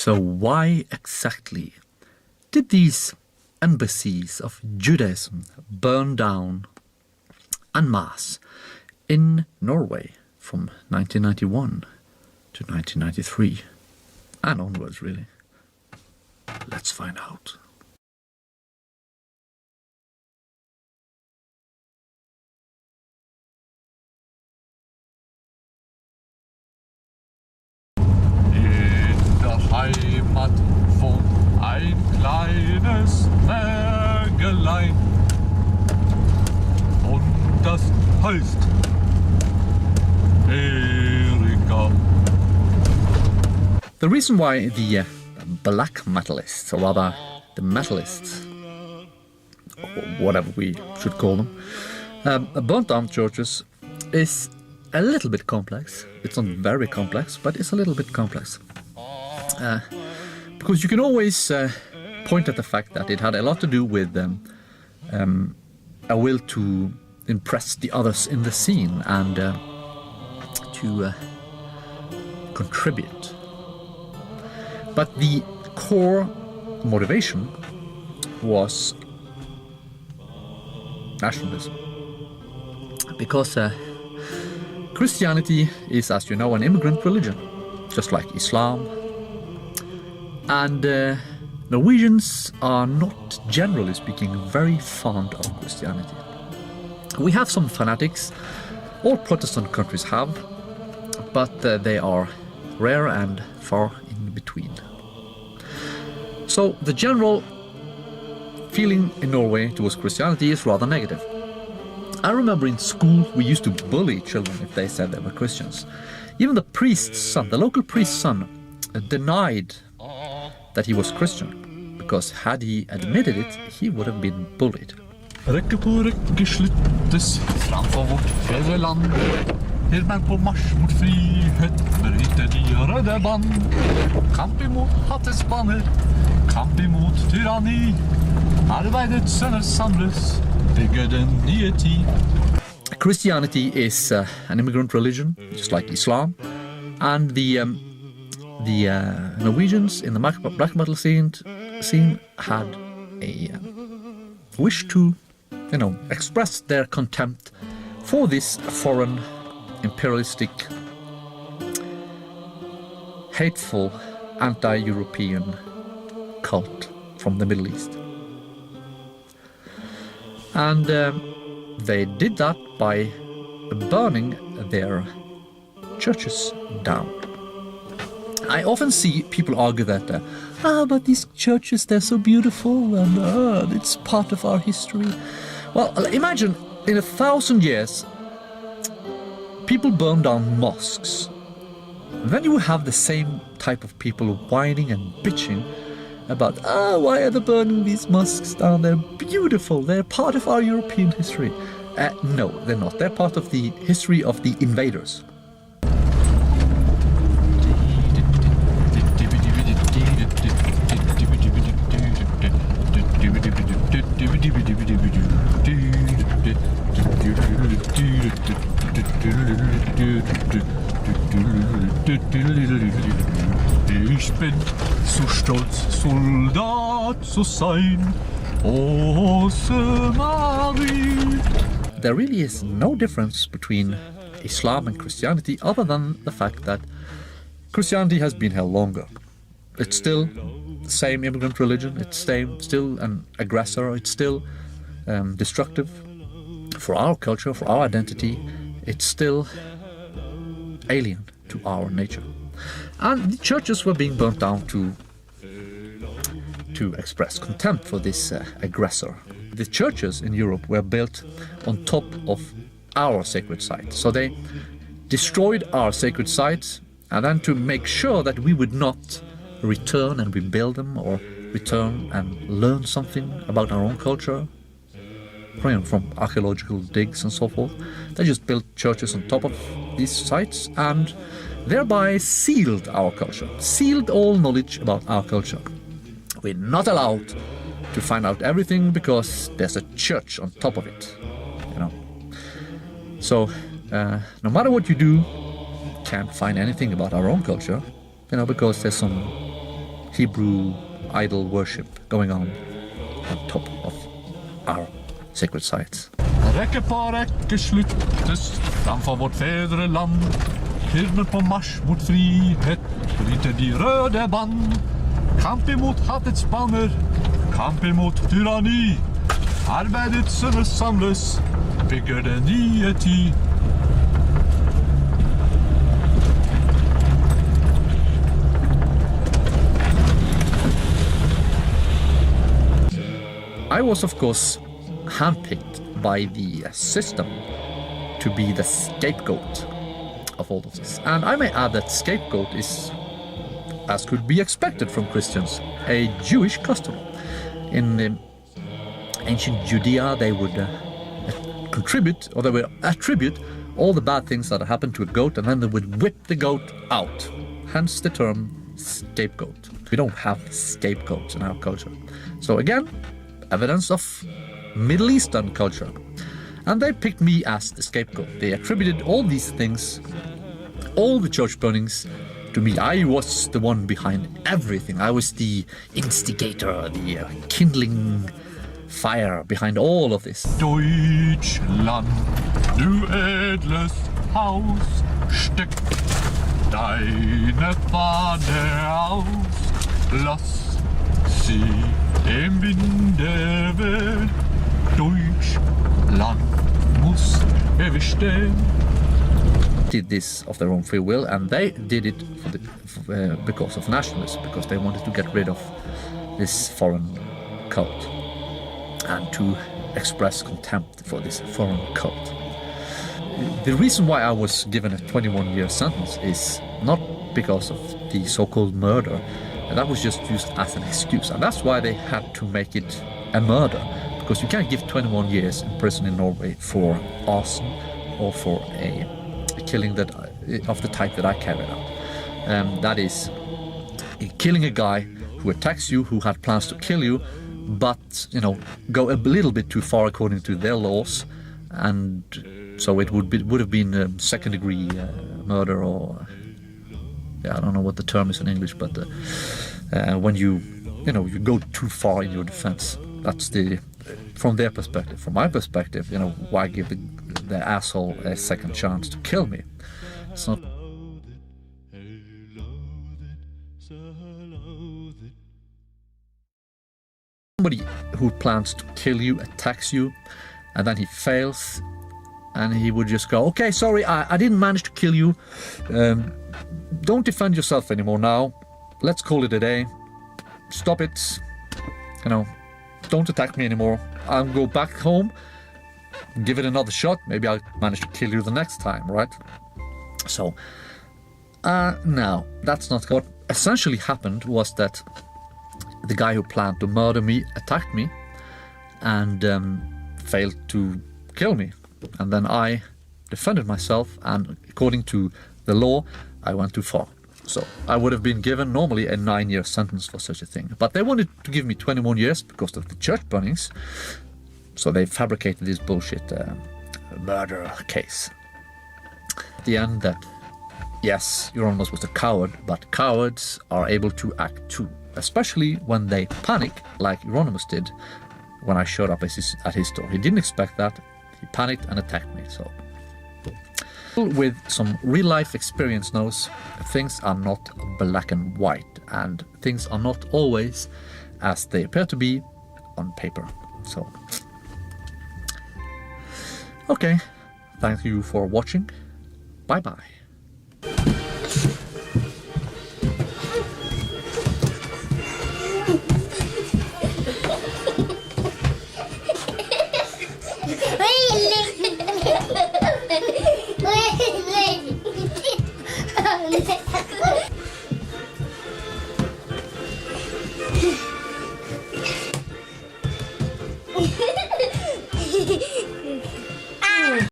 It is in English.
So why exactly did these embassies of Judaism burn down en masse in Norway from 1991 to 1993 and onwards, really? Let's find out. Heimat wohnt ein kleines Wägelein und das heißt Erika. The reason why the black metalists, or rather the metalists, or whatever we should call them, burnt down churches is a little bit complex. It's not very complex, but it's a little bit complex. Because you can always point at the fact that it had a lot to do with a will to impress the others in the scene and to contribute. But the core motivation was nationalism. Because Christianity is, as you know, an immigrant religion, just like Islam. And Norwegians are not, generally speaking, very fond of Christianity. We have some fanatics, all Protestant countries have, but they are rare and far in between. So the general feeling in Norway towards Christianity is rather negative. I remember in school we used to bully children if they said they were Christians. Even the priest's son, the local priest's son, denied that he was Christian, because had he admitted it, he would have been bullied. Rekke på rekke sluttes framfor vårt fedreland. Helt menn på marsj mot frihet, bryter de røde band. Kamp imot hattets banner, kamp imot tyranni. Arbeidets sønner samles, bygger den nye tid. Christianity is an immigrant religion, just like Islam, and the Norwegians in the black metal scene had a wish to, express their contempt for this foreign, imperialistic, hateful, anti-European cult from the Middle East. And they did that by burning their churches down. I often see people argue that, but these churches, they're so beautiful and it's part of our history. Well, imagine in 1,000 years, people burn down mosques. Then you have the same type of people whining and bitching about, why are they burning these mosques down? They're beautiful, they're part of our European history. No, they're not. They're part of the history of the invaders. Ich bin so stolz, Soldat zu sein, große Marie. There really is no difference between Islam and Christianity other than the fact that Christianity has been here longer. It's still the same immigrant religion, it's still an aggressor, it's still destructive for our culture, for our identity, it's still alien to our nature. And the churches were being burnt down to express contempt for this aggressor. The churches in Europe were built on top of our sacred sites. So they destroyed our sacred sites, and then to make sure that we would not return and rebuild them, or return and learn something about our own culture, from archaeological digs and so forth, they just built churches on top of these sites and thereby sealed our culture, sealed all knowledge about our culture. We're not allowed to find out everything because there's a church on top of it, So no matter what you do, can't find anything about our own culture, because there's some Hebrew idol worship going on top of our sacred sites. Rekke på rekke sluttes framfor vårt fedreland. Hyrden på marsj mot frihet, bryter de røde band. Kamp imot hatets banner, kamp imot tyranni. Arbeidets sønner samles, bygger den nye tid. I was, of course, handpicked by the system to be the scapegoat of all of this. And I may add that scapegoat is, as could be expected from Christians, a Jewish custom. In ancient Judea, they would attribute all the bad things that happened to a goat, and then they would whip the goat out. Hence the term scapegoat. We don't have scapegoats in our culture. So again, evidence of Middle Eastern culture. And they picked me as the scapegoat. They attributed all these things, all the church burnings, to me. I was the one behind everything. I was the instigator, the kindling fire behind all of this. Deutschland, du edles Haus, steck deine Fahne aus, lass sie im Winde wehen. Deutschland muss ewig stehen. Did this of their own free will, and they did it because of nationalism, because they wanted to get rid of this foreign cult and to express contempt for this foreign cult. The reason why I was given a 21-year sentence is not because of the so-called murder. That was just used as an excuse, and that's why they had to make it a murder, because you can't give 21 years in prison in Norway for arson or for a killing that of the type that I carried out. That is killing a guy who attacks you, who had plans to kill you, but go a little bit too far according to their laws, and so it would have been second-degree murder, or I don't know what the term is in English, but when you go too far in your defense. That's from their perspective. From my perspective, why give the asshole a second chance to kill me? It's not. Somebody who plans to kill you attacks you, and then he fails, and he would just go, okay, sorry, I didn't manage to kill you. Don't defend yourself anymore now. Let's call it a day. Stop it. Don't attack me anymore. I'll go back home, give it another shot. Maybe I'll manage to kill you the next time, right? So, no, that's not what essentially happened. Was that the guy who planned to murder me attacked me and failed to kill me. And then I defended myself, and according to the law, I went too far. So I would have been given normally a 9-year sentence for such a thing. But they wanted to give me 21 years because of the church burnings. So they fabricated this bullshit murder case. At the end, that yes, Euronymous was a coward, but cowards are able to act too. Especially when they panic, like Euronymous did when I showed up at his door. He didn't expect that. He panicked and attacked me. So, with some real-life experience knows things are not black and white, and things are not always as they appear to be on paper. So, okay, thank you for watching. Bye-bye.